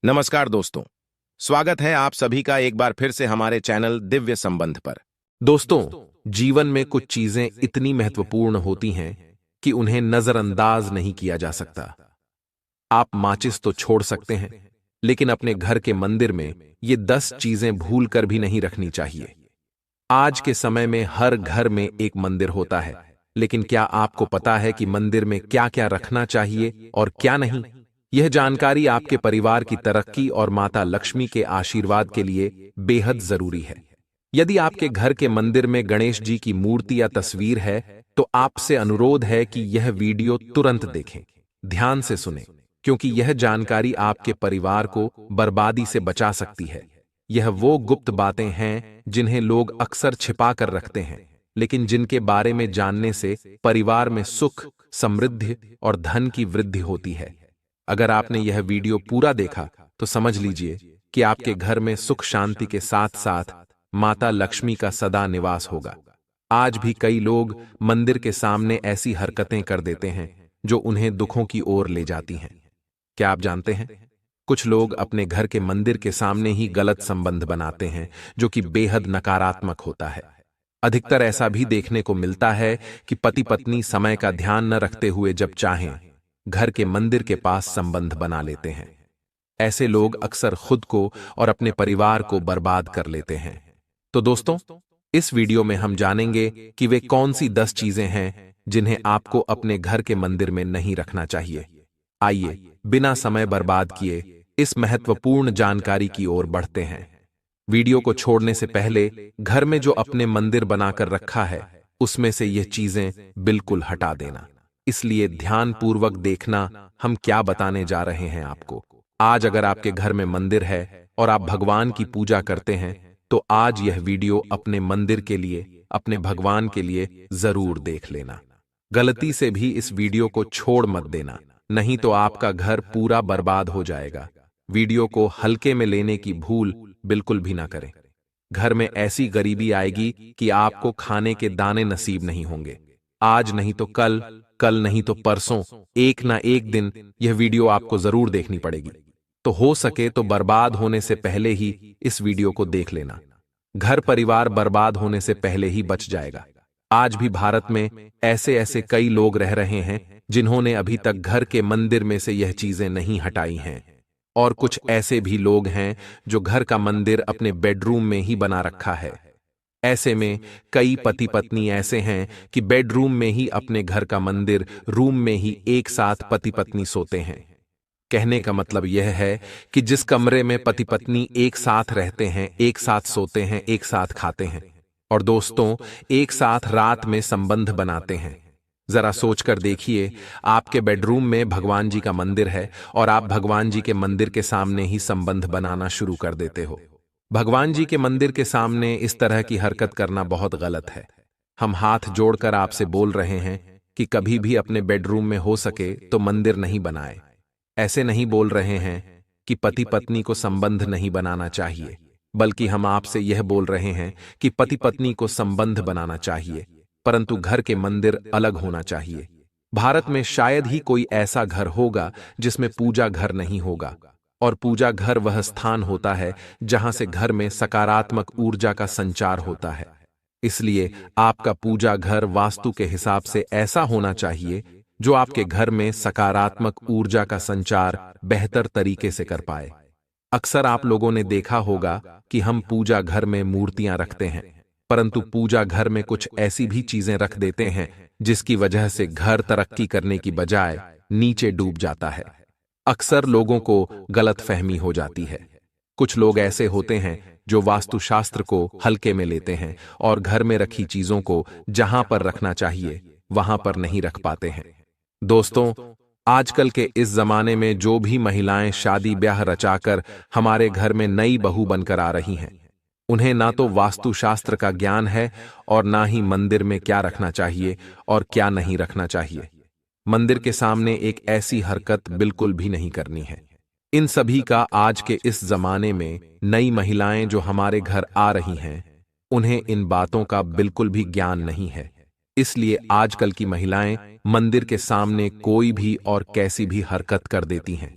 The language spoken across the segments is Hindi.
नमस्कार दोस्तों। स्वागत है आप सभी का एक बार फिर से हमारे चैनल दिव्य संबंध पर। दोस्तों, जीवन में कुछ चीजें इतनी महत्वपूर्ण होती हैं कि उन्हें नजरअंदाज नहीं किया जा सकता। आप माचिस तो छोड़ सकते हैं, लेकिन अपने घर के मंदिर में ये 10 चीजें भूल कर भी नहीं रखनी चाहिए। आज के समय में हर घर में एक मंदिर होता है, लेकिन क्या आपको पता है कि मंदिर में क्या क्या रखना चाहिए और क्या नहीं? यह जानकारी आपके परिवार की तरक्की और माता लक्ष्मी के आशीर्वाद के लिए बेहद जरूरी है। यदि आपके घर के मंदिर में गणेश जी की मूर्ति या तस्वीर है, तो आपसे अनुरोध है कि यह वीडियो तुरंत देखें, ध्यान से सुनें, क्योंकि यह जानकारी आपके परिवार को बर्बादी से बचा सकती है। यह वो गुप्त बातें हैं जिन्हें लोग अक्सर छिपा कर रखते हैं, लेकिन जिनके बारे में जानने से परिवार में सुख, समृद्धि और धन की वृद्धि होती है। अगर आपने यह वीडियो पूरा देखा तो समझ लीजिए कि आपके घर में सुख शांति के साथ साथ माता लक्ष्मी का सदा निवास होगा। आज भी कई लोग मंदिर के सामने ऐसी हरकतें कर देते हैं जो उन्हें दुखों की ओर ले जाती हैं। क्या आप जानते हैं, कुछ लोग अपने घर के मंदिर के सामने ही गलत संबंध बनाते हैं, जो कि बेहद नकारात्मक होता है। अधिकतर ऐसा भी देखने को मिलता है कि पति पत्नी समय का ध्यान न रखते हुए जब चाहें घर के मंदिर के पास संबंध बना लेते हैं। ऐसे लोग अक्सर खुद को और अपने परिवार को बर्बाद कर लेते हैं। तो दोस्तों, इस वीडियो में हम जानेंगे कि वे कौन सी 10 चीजें हैं जिन्हें आपको अपने घर के मंदिर में नहीं रखना चाहिए। आइए, बिना समय बर्बाद किए इस महत्वपूर्ण जानकारी की ओर बढ़ते हैं। वीडियो को छोड़ने से पहले घर में जो अपने मंदिर बनाकर रखा है, उसमें से ये चीजें बिल्कुल हटा देना। इसलिए ध्यानपूर्वक देखना हम क्या बताने जा रहे हैं आपको। आज अगर आपके घर में मंदिर है और आप भगवान की पूजा करते हैं, तो आज यह वीडियो अपने मंदिर के लिए, अपने भगवान के लिए जरूर देख लेना। गलती से भी इस वीडियो को छोड़ मत देना, नहीं तो आपका घर पूरा बर्बाद हो जाएगा। वीडियो को हल्के में लेने की भूल बिल्कुल भी ना करें। घर में ऐसी गरीबी आएगी कि आपको खाने के दाने नसीब नहीं होंगे। आज नहीं तो कल, कल नहीं तो परसों, एक ना एक दिन यह वीडियो आपको जरूर देखनी पड़ेगी। तो हो सके तो बर्बाद होने से पहले ही इस वीडियो को देख लेना। घर परिवार बर्बाद होने से पहले ही बच जाएगा। आज भी भारत में ऐसे ऐसे कई लोग रह रहे हैं जिन्होंने अभी तक घर के मंदिर में से यह चीजें नहीं हटाई हैं। और कुछ ऐसे भी लोग हैं जो घर का मंदिर अपने बेडरूम में ही बना रखा है। ऐसे में कई पति पत्नी ऐसे हैं कि बेडरूम में ही अपने घर का मंदिर, रूम में ही एक साथ पति पत्नी सोते हैं। कहने का मतलब यह है कि जिस कमरे में पति पत्नी एक साथ रहते हैं, एक साथ सोते हैं, एक साथ खाते हैं और दोस्तों एक साथ रात में संबंध बनाते हैं, जरा सोचकर देखिए, आपके बेडरूम में भगवान जी का मंदिर है और आप भगवान जी के मंदिर के सामने ही संबंध बनाना शुरू कर देते हो। भगवान जी के मंदिर के सामने इस तरह की हरकत करना बहुत गलत है। हम हाथ जोड़कर आपसे बोल रहे हैं कि कभी भी अपने बेडरूम में हो सके तो मंदिर नहीं बनाए। ऐसे नहीं बोल रहे हैं कि पति पत्नी को संबंध नहीं बनाना चाहिए, बल्कि हम आपसे यह बोल रहे हैं कि पति पत्नी को संबंध बनाना चाहिए, परंतु घर के मंदिर अलग होना चाहिए। भारत में शायद ही कोई ऐसा घर होगा जिसमें पूजा घर नहीं होगा, और पूजा घर वह स्थान होता है जहां से घर में सकारात्मक ऊर्जा का संचार होता है। इसलिए आपका पूजा घर वास्तु के हिसाब से ऐसा होना चाहिए जो आपके घर में सकारात्मक ऊर्जा का संचार बेहतर तरीके से कर पाए। अक्सर आप लोगों ने देखा होगा कि हम पूजा घर में मूर्तियां रखते हैं, परंतु पूजा घर में कुछ ऐसी भी चीजें रख देते हैं जिसकी वजह से घर तरक्की करने की बजाय नीचे डूब जाता है। अक्सर लोगों को गलतफहमी हो जाती है। कुछ लोग ऐसे होते हैं जो वास्तुशास्त्र को हल्के में लेते हैं और घर में रखी चीजों को जहां पर रखना चाहिए वहां पर नहीं रख पाते हैं। दोस्तों, आजकल के इस जमाने में जो भी महिलाएं शादी ब्याह रचाकर हमारे घर में नई बहू बनकर आ रही हैं, उन्हें ना तो वास्तुशास्त्र का ज्ञान है और ना ही मंदिर में क्या रखना चाहिए और क्या नहीं रखना चाहिए। मंदिर के सामने एक ऐसी हरकत बिल्कुल भी नहीं करनी है। इन सभी का आज के इस जमाने में नई महिलाएं जो हमारे घर आ रही हैं, उन्हें इन बातों का बिल्कुल भी ज्ञान नहीं है। इसलिए आजकल की महिलाएं मंदिर के सामने कोई भी और कैसी भी हरकत कर देती हैं,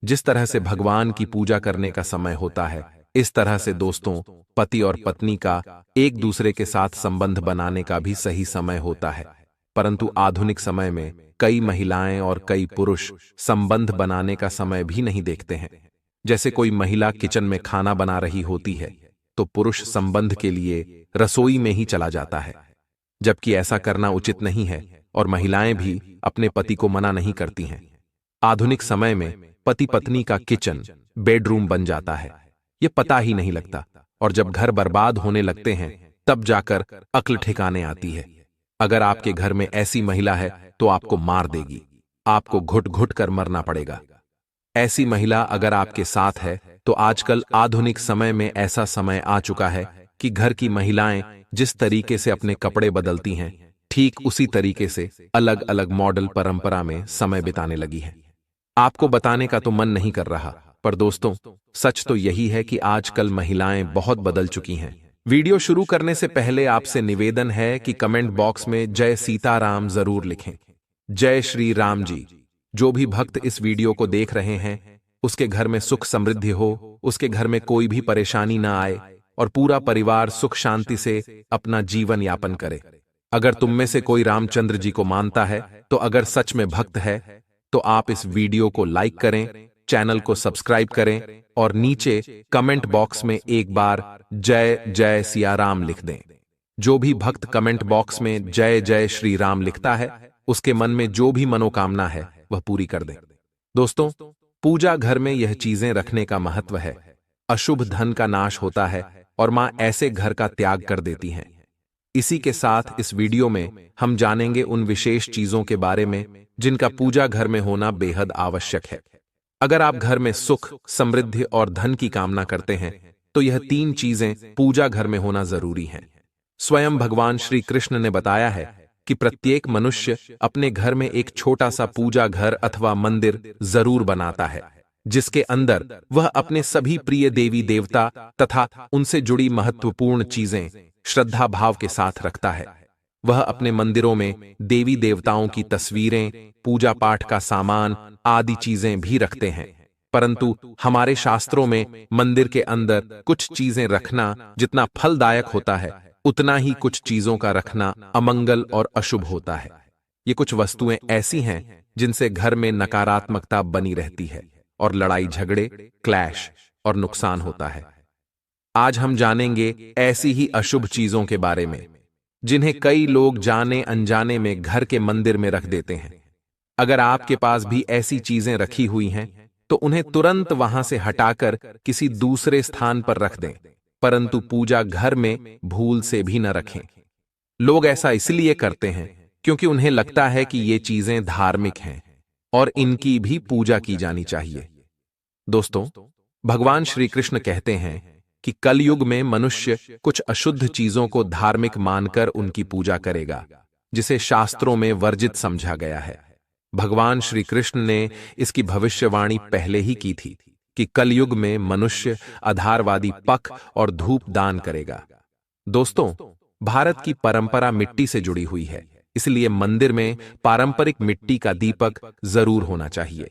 जिस तरह से भगवान की पूजा करने का समय होता है, इस तरह से दोस्तों, पति और पत्नी का एक दूसरे के साथ संबंध बनाने का भी सही समय होता है। परंतु आधुनिक समय में कई महिलाएं और कई पुरुष संबंध बनाने का समय भी नहीं देखते हैं। जैसे कोई महिला किचन में खाना बना रही होती है तो पुरुष संबंध के लिए रसोई में ही चला जाता है, जबकि ऐसा करना उचित नहीं है और महिलाएं भी अपने पति को मना नहीं करती हैं। आधुनिक समय में पति पत्नी का किचन बेडरूम बन जाता है, ये पता ही नहीं लगता, और जब घर बर्बाद होने लगते हैं तब जाकर अक्ल ठिकाने आती है। अगर आपके घर में ऐसी महिला है तो आपको मार देगी, आपको घुट घुट कर मरना पड़ेगा। ऐसी महिला अगर आपके साथ है तो आजकल आधुनिक समय में ऐसा समय आ चुका है कि घर की महिलाएं जिस तरीके से अपने कपड़े बदलती हैं, ठीक उसी तरीके से अलग अलग मॉडल परंपरा में समय बिताने लगी हैं। आपको बताने का तो मन नहीं कर रहा, पर दोस्तों, सच तो यही है कि आजकल महिलाएं बहुत बदल चुकी हैं। वीडियो शुरू करने से पहले आपसे निवेदन है कि कमेंट बॉक्स में जय सीताराम जरूर लिखें। जय श्री राम जी। जो भी भक्त इस वीडियो को देख रहे हैं, उसके घर में सुख समृद्धि हो, उसके घर में कोई भी परेशानी ना आए और पूरा परिवार सुख शांति से अपना जीवन यापन करे। अगर तुम में से कोई रामचंद्र जी को मानता है, तो अगर सच में भक्त है तो आप इस वीडियो को लाइक करें, चैनल को सब्सक्राइब करें और नीचे कमेंट बॉक्स में एक बार जय जय सिया राम लिख दें। जो भी भक्त कमेंट बॉक्स में जय जय श्री राम लिखता है, उसके मन में जो भी मनोकामना है वह पूरी कर दें। दोस्तों, पूजा घर में यह चीजें रखने का महत्व है। अशुभ धन का नाश होता है और मां ऐसे घर का त्याग कर देती हैं। इसी के साथ इस वीडियो में हम जानेंगे उन विशेष चीजों के बारे में जिनका पूजा घर में होना बेहद आवश्यक है। अगर आप घर में सुख, समृद्धि और धन की कामना करते हैं तो यह 3 चीजें पूजा घर में होना जरूरी हैं। स्वयं भगवान श्री कृष्ण ने बताया है कि प्रत्येक मनुष्य अपने घर में एक छोटा सा पूजा घर अथवा मंदिर जरूर बनाता है, जिसके अंदर वह अपने सभी प्रिय देवी देवता तथा उनसे जुड़ी महत्वपूर्ण चीजें श्रद्धा भाव के साथ रखता है। वह अपने मंदिरों में देवी देवताओं की तस्वीरें, पूजा पाठ का सामान आदि चीजें भी रखते हैं। परंतु हमारे शास्त्रों में मंदिर के अंदर कुछ चीजें रखना जितना फलदायक होता है, उतना ही कुछ चीजों का रखना अमंगल और अशुभ होता है। ये कुछ वस्तुएं ऐसी हैं जिनसे घर में नकारात्मकता बनी रहती है और लड़ाई झगड़े, क्लैश और नुकसान होता है। आज हम जानेंगे ऐसी ही अशुभ चीजों के बारे में जिन्हें कई लोग जाने अनजाने में घर के मंदिर में रख देते हैं। अगर आपके पास भी ऐसी चीजें रखी हुई हैं तो उन्हें तुरंत वहां से हटाकर किसी दूसरे स्थान पर रख दें, परंतु पूजा घर में भूल से भी न रखें। लोग ऐसा इसलिए करते हैं क्योंकि उन्हें लगता है कि ये चीजें धार्मिक हैं और इनकी भी पूजा की जानी चाहिए। दोस्तों, भगवान श्री कृष्ण कहते हैं कि कलयुग में मनुष्य कुछ अशुद्ध चीजों को धार्मिक मानकर उनकी पूजा करेगा, जिसे शास्त्रों में वर्जित समझा गया है। भगवान श्री कृष्ण ने इसकी भविष्यवाणी पहले ही की थी कि कलयुग में मनुष्य आधारवादी पख और धूप दान करेगा। दोस्तों, भारत की परंपरा मिट्टी से जुड़ी हुई है, इसलिए मंदिर में पारंपरिक मिट्टी का दीपक जरूर होना चाहिए।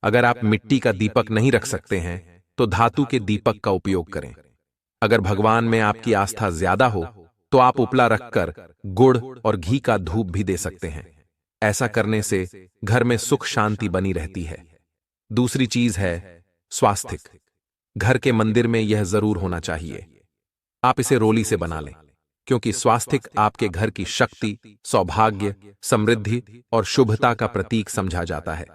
अगर आप मिट्टी का दीपक नहीं रख सकते हैं तो धातु के दीपक का उपयोग करें। अगर भगवान में आपकी आस्था ज्यादा हो तो आप उपला रखकर गुड़ और घी का धूप भी दे सकते हैं। ऐसा करने से घर में सुख शांति बनी रहती है। दूसरी चीज है स्वास्तिक। घर के मंदिर में यह जरूर होना चाहिए। आप इसे रोली से बना लें, क्योंकि स्वास्तिक आपके घर की शक्ति, सौभाग्य, समृद्धि और शुभता का प्रतीक समझा जाता है।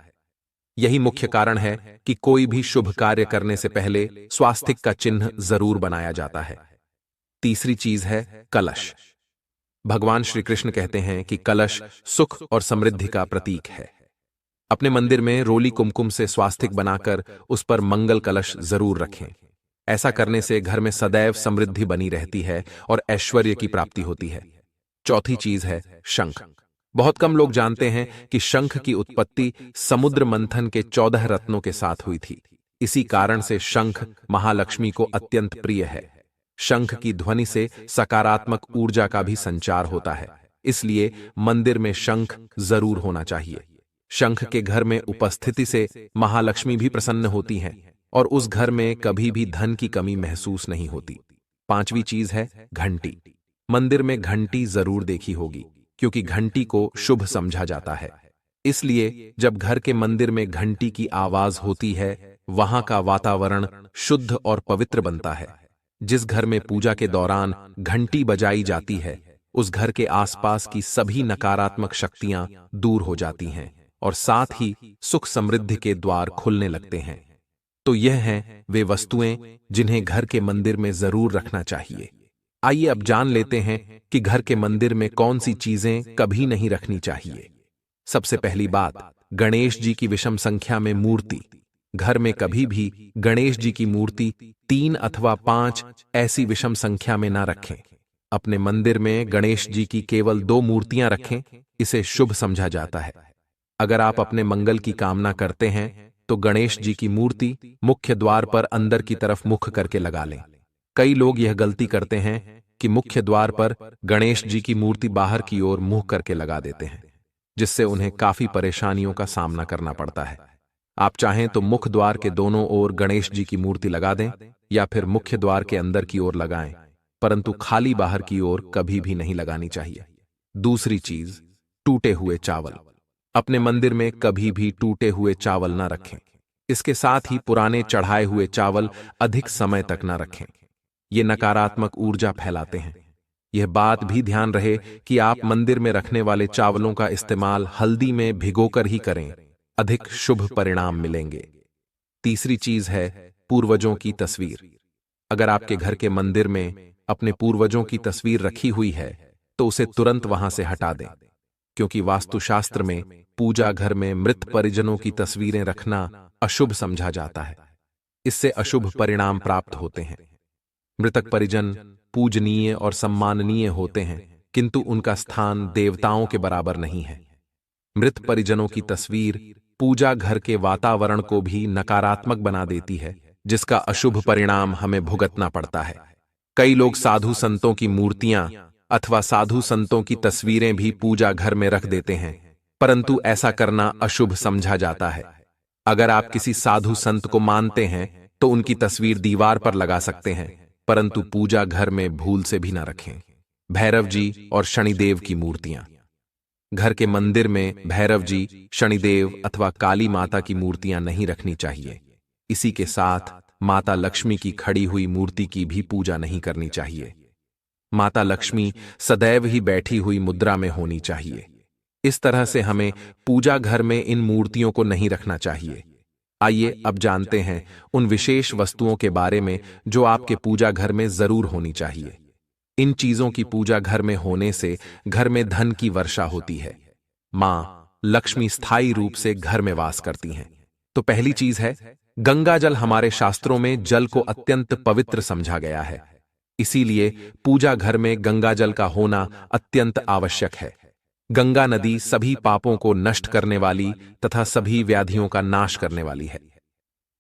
यही मुख्य कारण है कि कोई भी शुभ कार्य करने से पहले स्वास्तिक का चिन्ह जरूर बनाया जाता है। तीसरी चीज है कलश। भगवान श्री कृष्ण कहते हैं कि कलश सुख और समृद्धि का प्रतीक है। अपने मंदिर में रोली कुमकुम से स्वास्तिक बनाकर उस पर मंगल कलश जरूर रखें। ऐसा करने से घर में सदैव समृद्धि बनी रहती है और ऐश्वर्य की प्राप्ति होती है। चौथी चीज है शंख। बहुत कम लोग जानते हैं कि शंख की उत्पत्ति समुद्र मंथन के 14 रत्नों के साथ हुई थी। इसी कारण से शंख महालक्ष्मी को अत्यंत प्रिय है। शंख की ध्वनि से सकारात्मक ऊर्जा का भी संचार होता है, इसलिए मंदिर में शंख जरूर होना चाहिए। शंख के घर में उपस्थिति से महालक्ष्मी भी प्रसन्न होती हैं और उस घर में कभी भी धन की कमी महसूस नहीं होती। पांचवी चीज है घंटी। मंदिर में घंटी जरूर देखी होगी, क्योंकि घंटी को शुभ समझा जाता है। इसलिए जब घर के मंदिर में घंटी की आवाज होती है, वहां का वातावरण शुद्ध और पवित्र बनता है। जिस घर में पूजा के दौरान घंटी बजाई जाती है, उस घर के आसपास की सभी नकारात्मक शक्तियां दूर हो जाती हैं और साथ ही सुख समृद्धि के द्वार खुलने लगते हैं। तो यह हैं वे वस्तुएं जिन्हें घर के मंदिर में जरूर रखना चाहिए। आइए अब जान लेते हैं कि घर के मंदिर में कौन सी चीजें कभी नहीं रखनी चाहिए। सबसे पहली बात, गणेश जी की विषम संख्या में मूर्ति। घर में कभी भी गणेश जी की मूर्ति 3 अथवा 5 ऐसी विषम संख्या में ना रखें। अपने मंदिर में गणेश जी की केवल 2 मूर्तियां रखें, इसे शुभ समझा जाता है। अगर आप अपने मंगल की कामना करते हैं तो गणेश जी की मूर्ति मुख्य द्वार पर अंदर की तरफ मुख करके लगा लें। कई लोग यह गलती करते हैं कि मुख्य द्वार पर गणेश जी की मूर्ति बाहर की ओर मुंह करके लगा देते हैं, जिससे उन्हें काफी परेशानियों का सामना करना पड़ता है। आप चाहें तो मुख्य द्वार के दोनों ओर गणेश जी की मूर्ति लगा दें या फिर मुख्य द्वार के अंदर की ओर लगाएं, परंतु खाली बाहर की ओर कभी भी नहीं लगानी चाहिए। दूसरी चीज, टूटे हुए चावल। अपने मंदिर में कभी भी टूटे हुए चावल न रखें। इसके साथ ही पुराने चढ़ाए हुए चावल अधिक समय तक न रखें। ये नकारात्मक ऊर्जा फैलाते हैं। यह बात भी ध्यान रहे कि आप मंदिर में रखने वाले चावलों का इस्तेमाल हल्दी में भिगोकर ही करें, अधिक शुभ परिणाम मिलेंगे। तीसरी चीज है पूर्वजों की तस्वीर। अगर आपके घर के मंदिर में अपने पूर्वजों की तस्वीर रखी हुई है तो उसे तुरंत वहां से हटा दें, क्योंकि वास्तुशास्त्र में पूजा घर में मृत परिजनों की तस्वीरें रखना अशुभ समझा जाता है। इससे अशुभ परिणाम प्राप्त होते हैं। मृतक परिजन पूजनीय और सम्माननीय होते हैं, किंतु उनका स्थान देवताओं के बराबर नहीं है। मृत परिजनों की तस्वीर पूजा घर के वातावरण को भी नकारात्मक बना देती है, जिसका अशुभ परिणाम हमें भुगतना पड़ता है। कई लोग साधु संतों की मूर्तियां अथवा साधु संतों की तस्वीरें भी पूजा घर में रख देते हैं, परंतु ऐसा करना अशुभ समझा जाता है। अगर आप किसी साधु संत को मानते हैं तो उनकी तस्वीर दीवार पर लगा सकते हैं, परंतु पूजा घर में भूल से भी न रखें। भैरव जी और शनिदेव की मूर्तियां। घर के मंदिर में भैरव जी, शनिदेव अथवा काली माता की मूर्तियां नहीं रखनी चाहिए। इसी के साथ माता लक्ष्मी की खड़ी हुई मूर्ति की भी पूजा नहीं करनी चाहिए। माता लक्ष्मी सदैव ही बैठी हुई मुद्रा में होनी चाहिए। इस तरह से हमें पूजा घर में इन मूर्तियों को नहीं रखना चाहिए। आइए अब जानते हैं उन विशेष वस्तुओं के बारे में जो आपके पूजा घर में जरूर होनी चाहिए। इन चीजों की पूजा घर में होने से घर में धन की वर्षा होती है। मां लक्ष्मी स्थायी रूप से घर में वास करती हैं। तो पहली चीज है गंगा जल। हमारे शास्त्रों में जल को अत्यंत पवित्र समझा गया है, इसीलिए पूजा घर में गंगा जल का होना अत्यंत आवश्यक है। गंगा नदी सभी पापों को नष्ट करने वाली तथा सभी व्याधियों का नाश करने वाली है।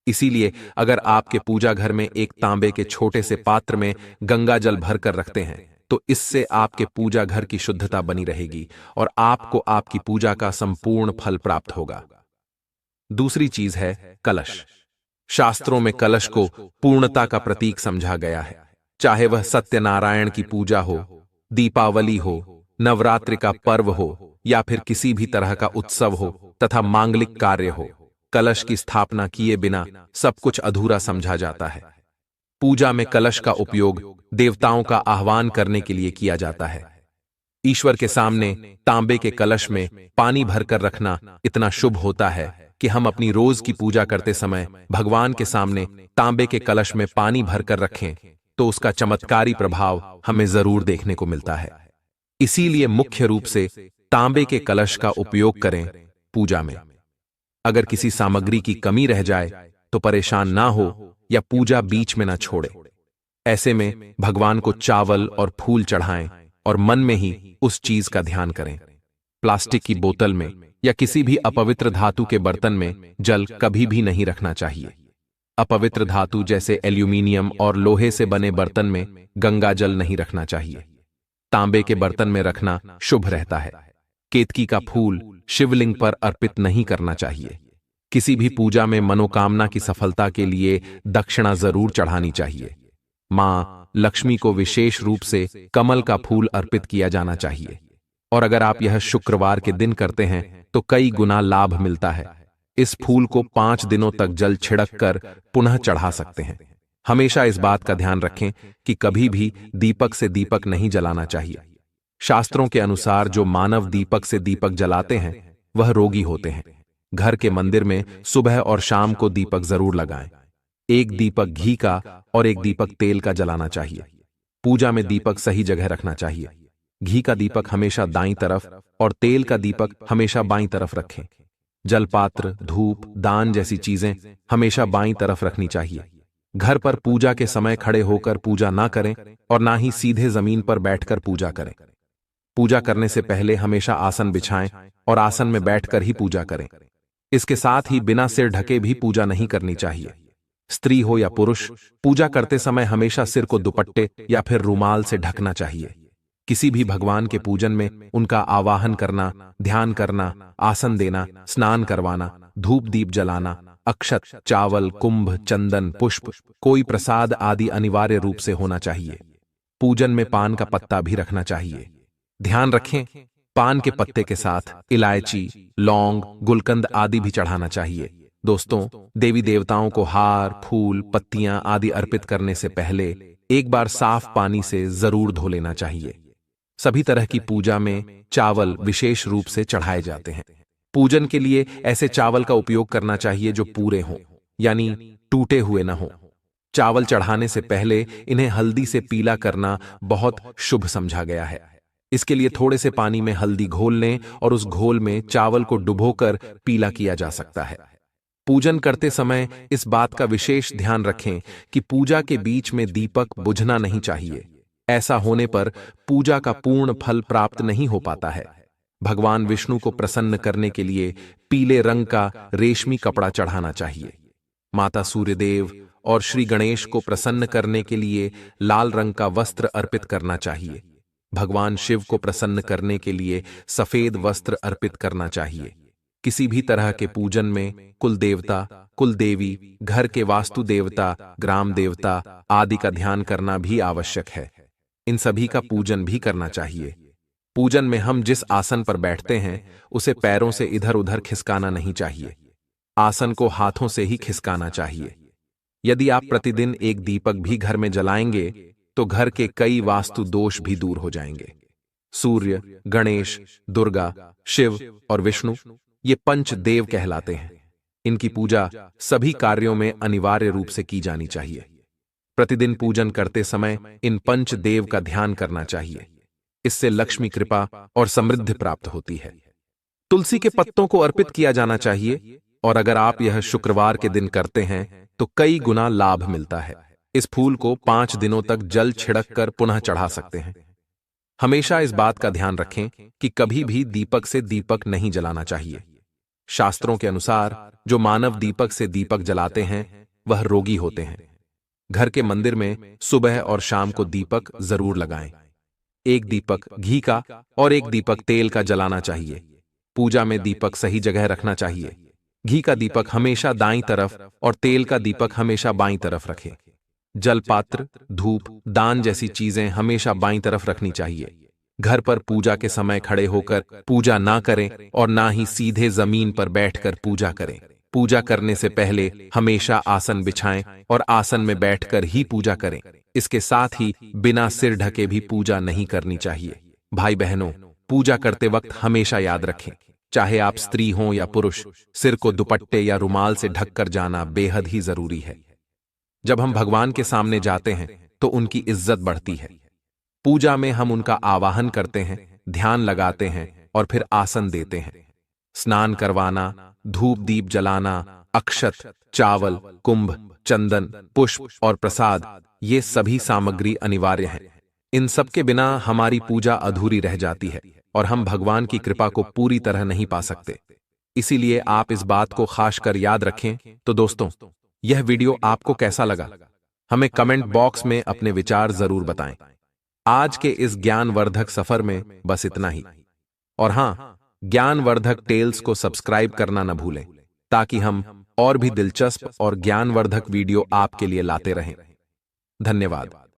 इसीलिए अगर आपके पूजा घर में एक तांबे के छोटे से पात्र में गंगा जल भरकर रखते हैं तो इससे आपके पूजा घर की शुद्धता बनी रहेगी और आपको आपकी पूजा का संपूर्ण फल प्राप्त होगा। दूसरी चीज है कलश। शास्त्रों में कलश को पूर्णता का प्रतीक समझा गया है। चाहे वह सत्यनारायण की पूजा हो, दीपावली हो, नवरात्रि का पर्व हो या फिर किसी भी तरह का उत्सव हो तथा मांगलिक कार्य हो, कलश की स्थापना किए बिना सब कुछ अधूरा समझा जाता है। पूजा में कलश का उपयोग देवताओं का आह्वान करने के लिए किया जाता है। ईश्वर के सामने तांबे के कलश में पानी भरकर रखना इतना शुभ होता है कि हम अपनी रोज की पूजा करते समय भगवान के सामने तांबे के कलश में पानी भरकर रखें तो उसका चमत्कारी प्रभाव हमें जरूर देखने को मिलता है। इसीलिए मुख्य रूप से तांबे के कलश का उपयोग करें पूजा में। अगर किसी सामग्री की कमी रह जाए तो परेशान ना हो या पूजा बीच में ना छोड़े। ऐसे में भगवान को चावल और फूल चढ़ाएं और मन में ही उस चीज का ध्यान करें। प्लास्टिक की बोतल में या किसी भी अपवित्र धातु के बर्तन में जल कभी भी नहीं रखना चाहिए। अपवित्र धातु जैसे एल्यूमीनियम और लोहे से बने बर्तन में गंगा जल नहीं रखना चाहिए। तांबे के बर्तन में रखना शुभ रहता है, केतकी का फूल शिवलिंग पर अर्पित नहीं करना चाहिए। किसी भी पूजा में मनोकामना की सफलता के लिए दक्षिणा जरूर चढ़ानी चाहिए। मां लक्ष्मी को विशेष रूप से कमल का फूल अर्पित किया जाना चाहिए। और अगर आप यह शुक्रवार के दिन करते हैं तो कई गुना लाभ मिलता है। इस फूल को 5 दिनों तक जल छिड़क कर पुनः चढ़ा सकते हैं। हमेशा इस बात का ध्यान रखें कि कभी भी दीपक से दीपक नहीं जलाना चाहिए। शास्त्रों के अनुसार जो मानव दीपक से दीपक जलाते हैं वह रोगी होते हैं। घर के मंदिर में सुबह और शाम को दीपक जरूर लगाएं। एक दीपक घी का और एक दीपक तेल का जलाना चाहिए। पूजा में दीपक सही जगह रखना चाहिए। घी का दीपक हमेशा दाईं तरफ और तेल का दीपक हमेशा बाईं तरफ रखें। जलपात्र, धूप, दान जैसी चीजें हमेशा बाईं तरफ रखनी चाहिए। घर पर पूजा के समय खड़े होकर पूजा ना करें और ना ही सीधे जमीन पर बैठकर पूजा करें। पूजा करने से पहले हमेशा आसन बिछाएं और आसन में बैठकर ही पूजा करें। इसके साथ ही बिना सिर ढके भी पूजा नहीं करनी चाहिए। स्त्री हो या पुरुष, पूजा करते समय हमेशा सिर को दुपट्टे या फिर रुमाल से ढकना चाहिए। किसी भी भगवान के पूजन में उनका आवाहन करना, ध्यान करना, आसन देना, स्नान करवाना, धूप दीप जलाना, अक्षत, चावल, कुंभ, चंदन, पुष्प, कोई प्रसाद आदि अनिवार्य रूप से होना चाहिए। पूजन में पान का पत्ता भी रखना चाहिए। ध्यान रखें, पान के पत्ते के साथ इलायची, लौंग, गुलकंद आदि भी चढ़ाना चाहिए। दोस्तों, देवी देवताओं को हार, फूल, पत्तियां आदि अर्पित करने से पहले एक बार साफ पानी से जरूर धो लेना चाहिए। सभी तरह की पूजा में चावल विशेष रूप से चढ़ाए जाते हैं। पूजन के लिए ऐसे चावल का उपयोग करना चाहिए जो पूरे हों, यानी टूटे हुए न हों। चावल चढ़ाने से पहले इन्हें हल्दी से पीला करना बहुत शुभ समझा गया है। इसके लिए थोड़े से पानी में हल्दी घोल लें और उस घोल में चावल को डुबोकर पीला किया जा सकता है। पूजन करते समय इस बात का विशेष ध्यान रखें कि पूजा के बीच में दीपक बुझना नहीं चाहिए। ऐसा होने पर पूजा का पूर्ण फल प्राप्त नहीं हो पाता है। भगवान विष्णु को प्रसन्न करने के लिए पीले रंग का रेशमी कपड़ा चढ़ाना चाहिए। माता सूर्यदेव और श्री गणेश को प्रसन्न करने के लिए लाल रंग का वस्त्र अर्पित करना चाहिए। भगवान शिव को प्रसन्न करने के लिए सफेद वस्त्र अर्पित करना चाहिए। किसी भी तरह के पूजन में कुल देवता, कुल देवी, घर के वास्तु देवता, ग्राम देवता आदि का ध्यान करना भी आवश्यक है। इन सभी का पूजन भी करना चाहिए। पूजन में हम जिस आसन पर बैठते हैं उसे पैरों से इधर उधर खिसकाना नहीं चाहिए। आसन को हाथों से ही खिसकाना चाहिए। यदि आप प्रतिदिन एक दीपक भी घर में जलाएंगे तो घर के कई वास्तु दोष भी दूर हो जाएंगे। सूर्य, गणेश, दुर्गा, शिव और विष्णु ये पंच देव कहलाते हैं। इनकी पूजा सभी कार्यों में अनिवार्य रूप से की जानी चाहिए। प्रतिदिन पूजन करते समय इन पंच देव का ध्यान करना चाहिए। इससे लक्ष्मी कृपा और समृद्धि प्राप्त होती है। तुलसी के पत्तों को अर्पित किया जाना चाहिए और अगर आप यह शुक्रवार के दिन करते हैं तो कई गुना लाभ मिलता है। इस फूल को 5 दिनों तक जल छिड़क कर पुनः चढ़ा सकते हैं। हमेशा इस बात का ध्यान रखें कि कभी भी दीपक से दीपक नहीं जलाना चाहिए। शास्त्रों के अनुसार जो मानव दीपक से दीपक जलाते हैं वह रोगी होते हैं। घर के मंदिर में सुबह और शाम को दीपक जरूर लगाएं। एक दीपक घी का और एक दीपक तेल का जलाना चाहिए। पूजा में दीपक सही जगह रखना चाहिए। घी का दीपक हमेशा दाईं तरफ और तेल का दीपक हमेशा बाईं तरफ रखें। जलपात्र, धूप, दान जैसी चीजें हमेशा बाईं तरफ रखनी चाहिए। घर पर पूजा के समय खड़े होकर पूजा ना करें और ना ही सीधे जमीन पर बैठकर पूजा करें। पूजा करने से पहले हमेशा आसन बिछाएं और आसन में बैठकर ही पूजा करें। इसके साथ ही बिना सिर ढके भी पूजा नहीं करनी चाहिए। भाई बहनों, पूजा करते वक्त हमेशा याद रखें, चाहे आप स्त्री हों या पुरुष, सिर को दुपट्टे या रुमाल से ढककर जाना बेहद ही जरूरी है। जब हम भगवान के सामने जाते हैं तो उनकी इज्जत बढ़ती है। पूजा में हम उनका आवाहन करते हैं, ध्यान लगाते हैं और फिर आसन देते हैं। स्नान करवाना, धूप दीप जलाना, अक्षत, चावल, कुंभ, चंदन, पुष्प और प्रसाद ये सभी सामग्री अनिवार्य हैं। इन सब के बिना हमारी पूजा अधूरी रह जाती है और हम भगवान की कृपा को पूरी तरह नहीं पा सकते। इसीलिए आप इस बात को खास कर याद रखें। तो दोस्तों, यह वीडियो आपको कैसा लगा हमें कमेंट बॉक्स में अपने विचार जरूर बताएं। आज के इस ज्ञानवर्धक सफर में बस इतना ही। और हां, ज्ञानवर्धक टेल्स को सब्सक्राइब करना न भूलें, ताकि हम और भी दिलचस्प और ज्ञानवर्धक वीडियो आपके लिए लाते रहें। धन्यवाद।